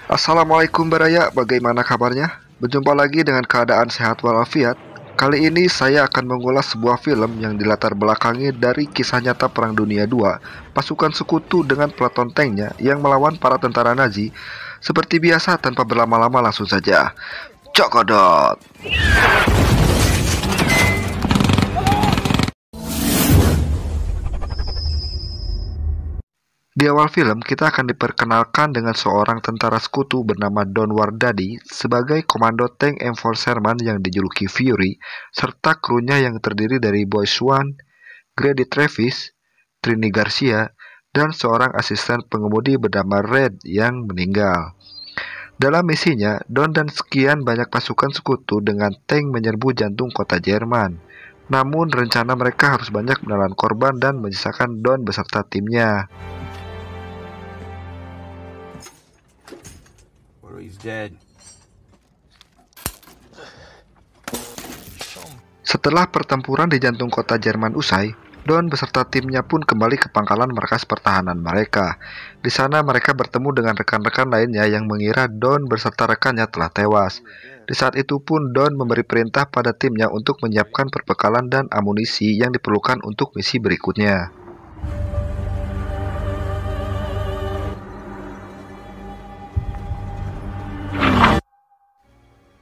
Assalamualaikum Baraya, bagaimana kabarnya? Berjumpa lagi dengan keadaan sehat walafiat. Kali ini saya akan mengulas sebuah film yang dilatar belakangi dari kisah nyata Perang Dunia II, pasukan sekutu dengan peleton tanknya yang melawan para tentara Nazi. Seperti biasa tanpa berlama-lama langsung saja. Cokodot! Di awal film, kita akan diperkenalkan dengan seorang tentara sekutu bernama Don Wardadi sebagai komando tank enforcerman yang dijuluki Fury, serta krunya yang terdiri dari Boy Swan, Grady Travis, Trini Garcia, dan seorang asisten pengemudi bernama Red yang meninggal. Dalam misinya, Don dan sekian banyak pasukan sekutu dengan tank menyerbu jantung kota Jerman. Namun, rencana mereka harus banyak menelan korban dan menyisakan Don beserta timnya. Setelah pertempuran di jantung kota Jerman usai, Don beserta timnya pun kembali ke pangkalan markas pertahanan mereka. Di sana mereka bertemu dengan rekan-rekan lainnya yang mengira Don beserta rekannya telah tewas. Di saat itu pun Don memberi perintah pada timnya untuk menyiapkan perbekalan dan amunisi yang diperlukan untuk misi berikutnya.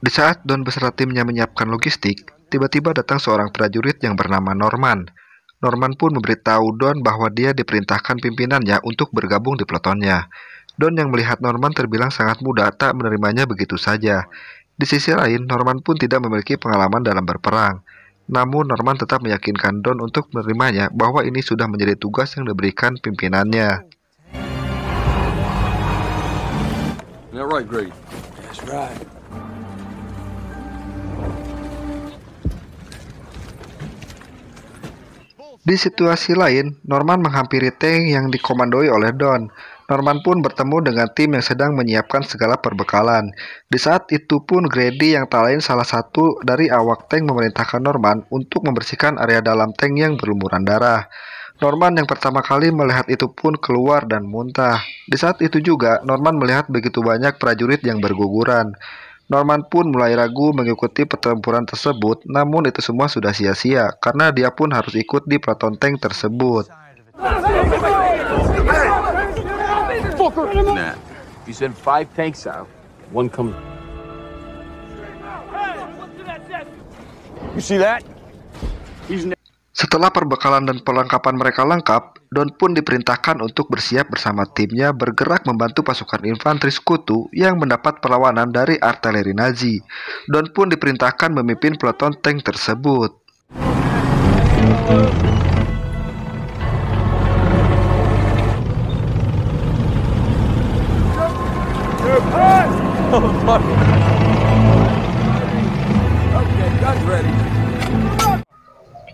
Di saat Don beserta timnya menyiapkan logistik, tiba-tiba datang seorang prajurit yang bernama Norman. Norman pun memberitahu Don bahwa dia diperintahkan pimpinannya untuk bergabung di peletonnya. Don yang melihat Norman terbilang sangat muda tak menerimanya begitu saja. Di sisi lain, Norman pun tidak memiliki pengalaman dalam berperang. Namun Norman tetap meyakinkan Don untuk menerimanya bahwa ini sudah menjadi tugas yang diberikan pimpinannya. Di situasi lain, Norman menghampiri tank yang dikomandoi oleh Don. Norman pun bertemu dengan tim yang sedang menyiapkan segala perbekalan. Di saat itu pun Grady yang tak lain salah satu dari awak tank memerintahkan Norman untuk membersihkan area dalam tank yang berlumuran darah. Norman yang pertama kali melihat itu pun keluar dan muntah. Di saat itu juga, Norman melihat begitu banyak prajurit yang berguguran. Norman pun mulai ragu mengikuti pertempuran tersebut, namun itu semua sudah sia-sia karena dia pun harus ikut di peleton tank tersebut. Setelah perbekalan dan perlengkapan mereka lengkap, Don pun diperintahkan untuk bersiap bersama timnya bergerak membantu pasukan infanteri sekutu yang mendapat perlawanan dari artileri Nazi. Don pun diperintahkan memimpin peleton tank tersebut.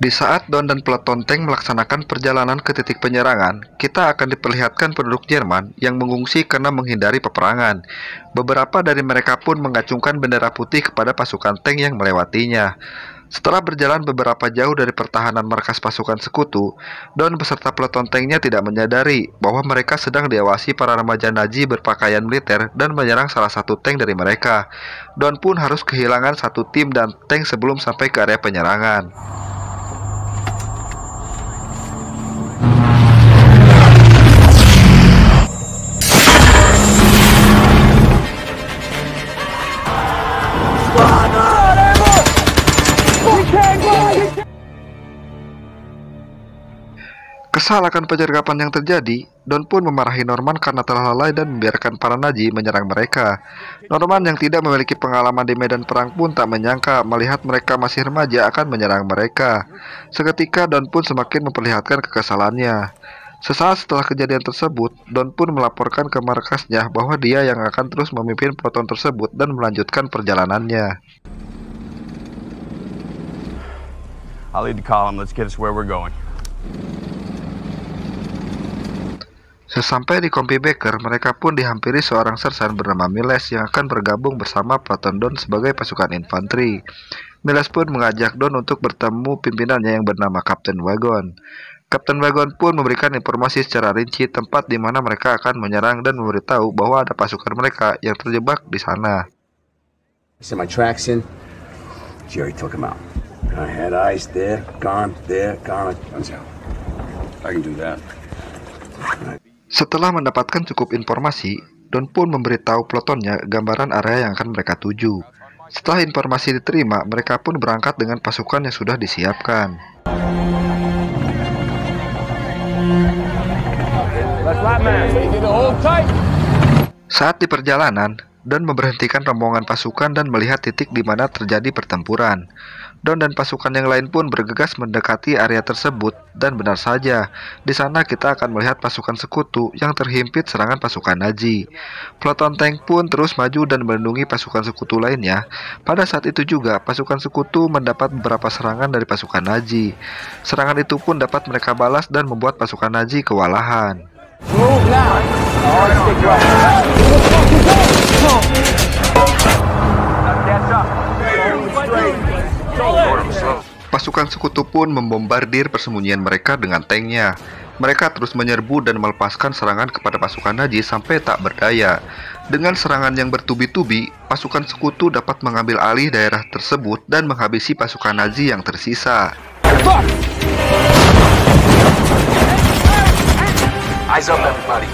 Di saat Don dan peleton tank melaksanakan perjalanan ke titik penyerangan, kita akan diperlihatkan penduduk Jerman yang mengungsi karena menghindari peperangan. Beberapa dari mereka pun mengacungkan bendera putih kepada pasukan tank yang melewatinya. Setelah berjalan beberapa jauh dari pertahanan markas pasukan sekutu, Don beserta peleton tanknya tidak menyadari bahwa mereka sedang diawasi para remaja Nazi berpakaian militer dan menyerang salah satu tank dari mereka. Don pun harus kehilangan satu tim dan tank sebelum sampai ke area penyerangan. Kesal akan penyergapan yang terjadi, Don pun memarahi Norman karena telah lalai dan membiarkan para Nazi menyerang mereka. Norman yang tidak memiliki pengalaman di medan perang pun tak menyangka melihat mereka masih remaja akan menyerang mereka. Seketika Don pun semakin memperlihatkan kekesalannya. Sesaat setelah kejadian tersebut, Don pun melaporkan ke markasnya bahwa dia yang akan terus memimpin peleton tersebut dan melanjutkan perjalanannya. I'll lead the column. Let's get us where we're going. Sesampai di Kompi Baker, mereka pun dihampiri seorang sersan bernama Miles yang akan bergabung bersama peleton Don sebagai pasukan infanteri. Miles pun mengajak Don untuk bertemu pimpinannya yang bernama Kapten Wagon. Kapten Wagon pun memberikan informasi secara rinci tempat di mana mereka akan menyerang dan memberitahu bahwa ada pasukan mereka yang terjebak di sana. Set my tracks in. Jerry took him out. I had eyes there, gone. Guns out. I can do that. Setelah mendapatkan cukup informasi, Don pun memberitahu pelotonnya gambaran area yang akan mereka tuju. Setelah informasi diterima, mereka pun berangkat dengan pasukan yang sudah disiapkan. Saat di perjalanan, Don memberhentikan rombongan pasukan dan melihat titik di mana terjadi pertempuran. Don dan pasukan yang lain pun bergegas mendekati area tersebut, dan benar saja, di sana kita akan melihat pasukan sekutu yang terhimpit serangan pasukan Nazi. Peloton tank pun terus maju dan melindungi pasukan sekutu lainnya. Pada saat itu juga, pasukan sekutu mendapat beberapa serangan dari pasukan Nazi. Serangan itu pun dapat mereka balas dan membuat pasukan Nazi kewalahan. Pasukan sekutu pun membombardir persembunyian mereka dengan tanknya. Mereka terus menyerbu dan melepaskan serangan kepada pasukan Nazi sampai tak berdaya. Dengan serangan yang bertubi-tubi, pasukan sekutu dapat mengambil alih daerah tersebut dan menghabisi pasukan Nazi yang tersisa. Eyes up, everybody.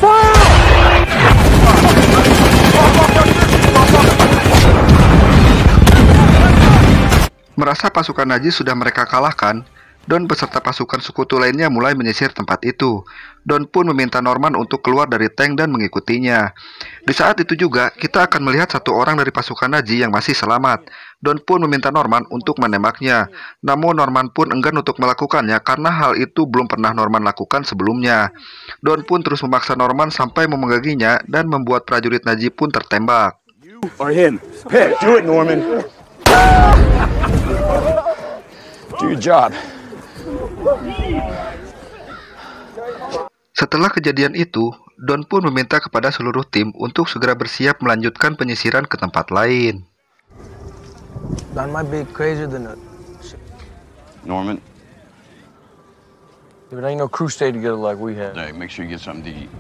Merasa pasukan Nazi sudah mereka kalahkan, Don beserta pasukan sekutu lainnya mulai menyisir tempat itu. Don pun meminta Norman untuk keluar dari tank dan mengikutinya. Di saat itu juga, kita akan melihat satu orang dari pasukan Nazi yang masih selamat. Don pun meminta Norman untuk menembaknya. Namun Norman pun enggan untuk melakukannya karena hal itu belum pernah Norman lakukan sebelumnya. Don pun terus memaksa Norman sampai memenggaginya dan membuat prajurit Nazi pun tertembak. You or him? Pick. Do it, Norman. Do your job. Setelah kejadian itu, Don pun meminta kepada seluruh tim untuk segera bersiap melanjutkan penyisiran ke tempat lain. Don might be crazier than a... Norman, There ain't no crew stay together like we have. hey, make sure you get something to eat.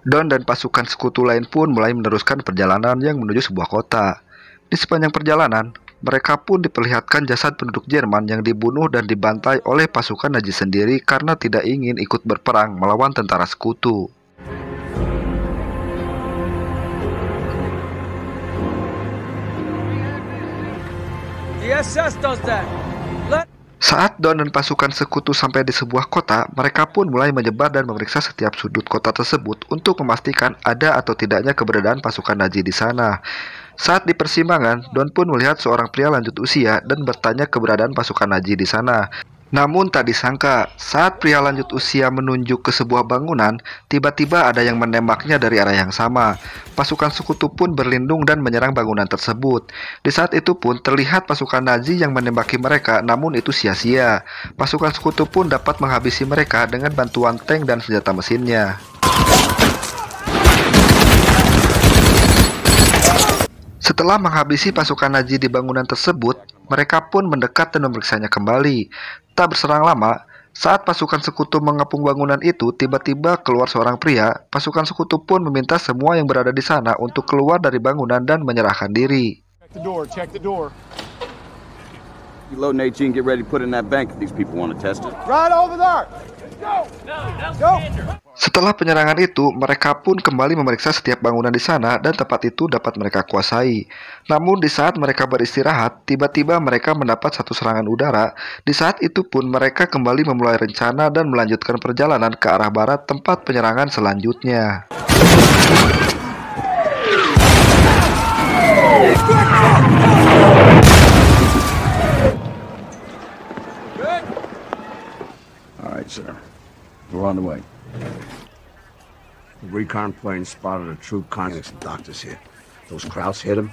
Don dan pasukan sekutu lain pun mulai meneruskan perjalanan yang menuju sebuah kota. Di sepanjang perjalanan, mereka pun diperlihatkan jasad penduduk Jerman yang dibunuh dan dibantai oleh pasukan Nazi sendiri karena tidak ingin ikut berperang melawan tentara sekutu. The SS does that. Saat Don dan pasukan sekutu sampai di sebuah kota, mereka pun mulai menyebar dan memeriksa setiap sudut kota tersebut untuk memastikan ada atau tidaknya keberadaan pasukan Nazi di sana. Saat di persimpangan, Don pun melihat seorang pria lanjut usia dan bertanya keberadaan pasukan Nazi di sana. Namun tak disangka, saat pria lanjut usia menunjuk ke sebuah bangunan, tiba-tiba ada yang menembaknya dari arah yang sama. Pasukan sekutu pun berlindung dan menyerang bangunan tersebut. Di saat itu pun terlihat pasukan Nazi yang menembaki mereka, namun itu sia-sia. Pasukan sekutu pun dapat menghabisi mereka dengan bantuan tank dan senjata mesinnya. Setelah menghabisi pasukan Nazi di bangunan tersebut, mereka pun mendekat dan memeriksanya kembali. Tak berserang lama, saat pasukan sekutu mengepung bangunan itu, tiba-tiba keluar seorang pria. Pasukan sekutu pun meminta semua yang berada di sana untuk keluar dari bangunan dan menyerahkan diri. Check the door. You load an 18, get ready to put it in that bank if these people want to test it. Right over there. Go. Setelah penyerangan itu, mereka pun kembali memeriksa setiap bangunan di sana dan tempat itu dapat mereka kuasai. Namun di saat mereka beristirahat, tiba-tiba mereka mendapat satu serangan udara. Di saat itu pun mereka kembali memulai rencana dan melanjutkan perjalanan ke arah barat tempat penyerangan selanjutnya. All right, sir. We're on the way. The recon plane spotted a troop conning some doctors here. Those Krauts hit him.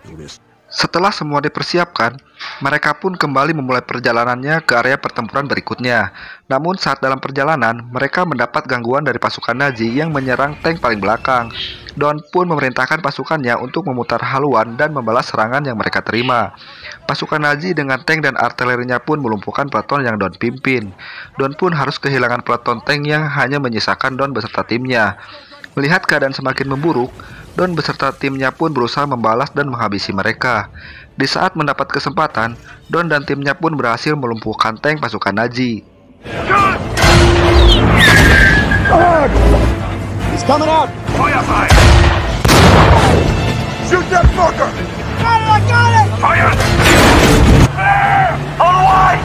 He missed. Setelah semua dipersiapkan, mereka pun kembali memulai perjalanannya ke area pertempuran berikutnya. Namun saat dalam perjalanan, mereka mendapat gangguan dari pasukan Nazi yang menyerang tank paling belakang. Don pun memerintahkan pasukannya untuk memutar haluan dan membalas serangan yang mereka terima. Pasukan Nazi dengan tank dan artilerinya pun melumpuhkan peleton yang Don pimpin. Don pun harus kehilangan peleton tank yang hanya menyisakan Don beserta timnya. Melihat keadaan semakin memburuk, Don beserta timnya pun berusaha membalas dan menghabisi mereka. Di saat mendapat kesempatan, Don dan timnya pun berhasil melumpuhkan tank pasukan Nazi. He's coming out! Feuerfrei! Shoot that fucker! I got it! Feuer! There! On the line!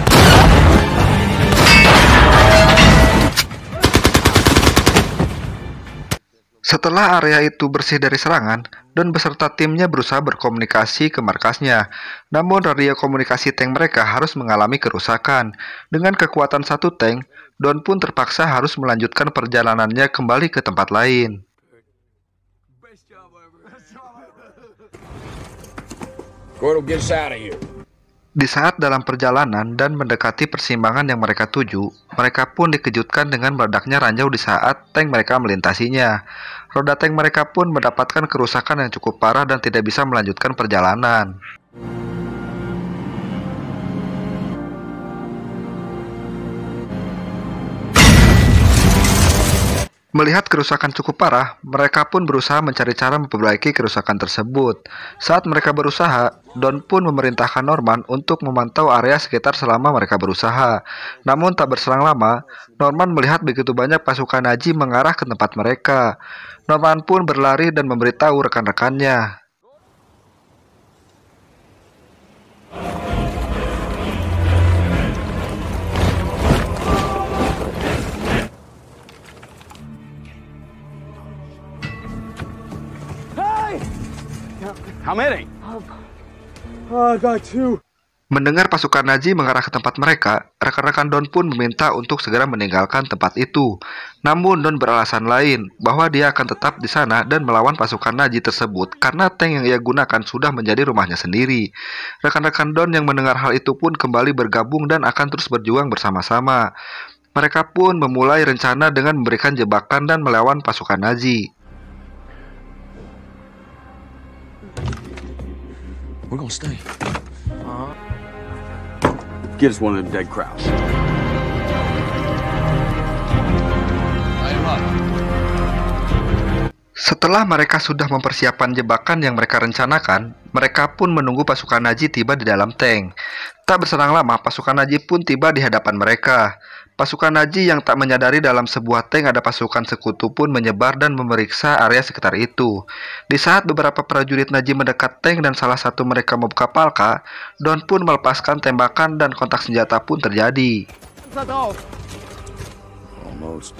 Setelah area itu bersih dari serangan, Don beserta timnya berusaha berkomunikasi ke markasnya. Namun radio komunikasi tank mereka harus mengalami kerusakan. Dengan kekuatan satu tank, Don pun terpaksa harus melanjutkan perjalanannya kembali ke tempat lain. Gord'll get us out of here. Di saat dalam perjalanan dan mendekati persimpangan yang mereka tuju, mereka pun dikejutkan dengan meledaknya ranjau di saat tank mereka melintasinya. Roda tank mereka pun mendapatkan kerusakan yang cukup parah dan tidak bisa melanjutkan perjalanan. Melihat kerusakan cukup parah, mereka pun berusaha mencari cara memperbaiki kerusakan tersebut. Saat mereka berusaha, Don pun memerintahkan Norman untuk memantau area sekitar selama mereka berusaha. Namun tak berselang lama, Norman melihat begitu banyak pasukan Nazi mengarah ke tempat mereka. Norman pun berlari dan memberitahu rekan-rekannya. How many? I got two. Mendengar pasukan Nazi mengarah ke tempat mereka, rekan-rekan Don pun meminta untuk segera meninggalkan tempat itu. Namun Don beralasan lain, bahwa dia akan tetap di sana dan melawan pasukan Nazi tersebut karena tank yang ia gunakan sudah menjadi rumahnya sendiri. Rekan-rekan Don yang mendengar hal itu pun kembali bergabung dan akan terus berjuang bersama-sama. Mereka pun memulai rencana dengan memberikan jebakan dan melawan pasukan Nazi. We're gonna stay. Get us one of the dead crowds. Setelah mereka sudah mempersiapkan jebakan yang mereka rencanakan, mereka pun menunggu pasukan Nazi tiba di dalam tank. Tak berselang lama, pasukan Nazi pun tiba di hadapan mereka. Pasukan Nazi yang tak menyadari dalam sebuah tank ada pasukan sekutu pun menyebar dan memeriksa area sekitar itu. Di saat beberapa prajurit Nazi mendekat tank dan salah satu mereka membuka palka, Don pun melepaskan tembakan dan kontak senjata pun terjadi. Almost.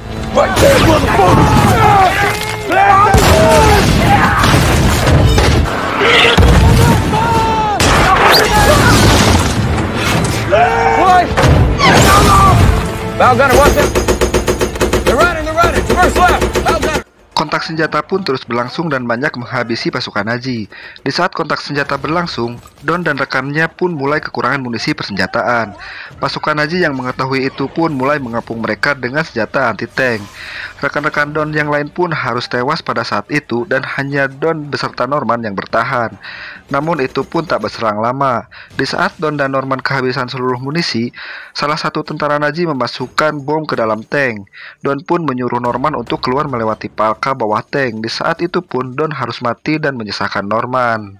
Bow gunner, what's it? They're running, first left, bow gunner. Kontak senjata pun terus berlangsung dan banyak menghabisi pasukan Nazi. Di saat kontak senjata berlangsung, Don dan rekannya pun mulai kekurangan munisi persenjataan. Pasukan Nazi yang mengetahui itu pun mulai mengepung mereka dengan senjata anti-tank. Rekan-rekan Don yang lain pun harus tewas pada saat itu dan hanya Don beserta Norman yang bertahan. Namun itu pun tak berselang lama. Di saat Don dan Norman kehabisan seluruh munisi, salah satu tentara Nazi memasukkan bom ke dalam tank. Don pun menyuruh Norman untuk keluar melewati palka bawah tank. Di saat itu pun Don harus mati dan menyisahkan Norman.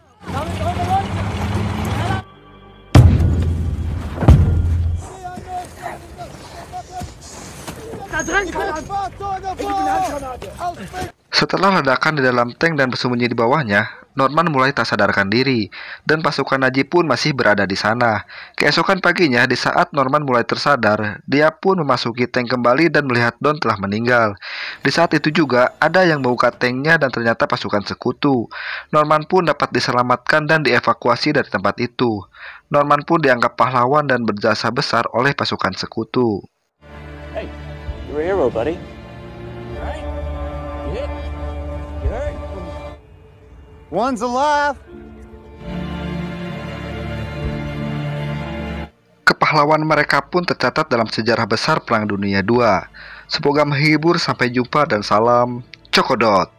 Setelah ledakan di dalam tank dan bersembunyi di bawahnya, Norman mulai tak sadarkan diri, dan pasukan Nazi pun masih berada di sana. Keesokan paginya, di saat Norman mulai tersadar, dia pun memasuki tank kembali dan melihat Don telah meninggal. Di saat itu juga, ada yang membuka tanknya dan ternyata pasukan sekutu. Norman pun dapat diselamatkan dan dievakuasi dari tempat itu. Norman pun dianggap pahlawan dan berjasa besar oleh pasukan sekutu. Hey, you're a hero, buddy. Right? Yeah. You heard? One's alive. pahlawan mereka pun tercatat dalam sejarah besar Perang Dunia II. Semoga menghibur, sampai jumpa dan salam Cokodot.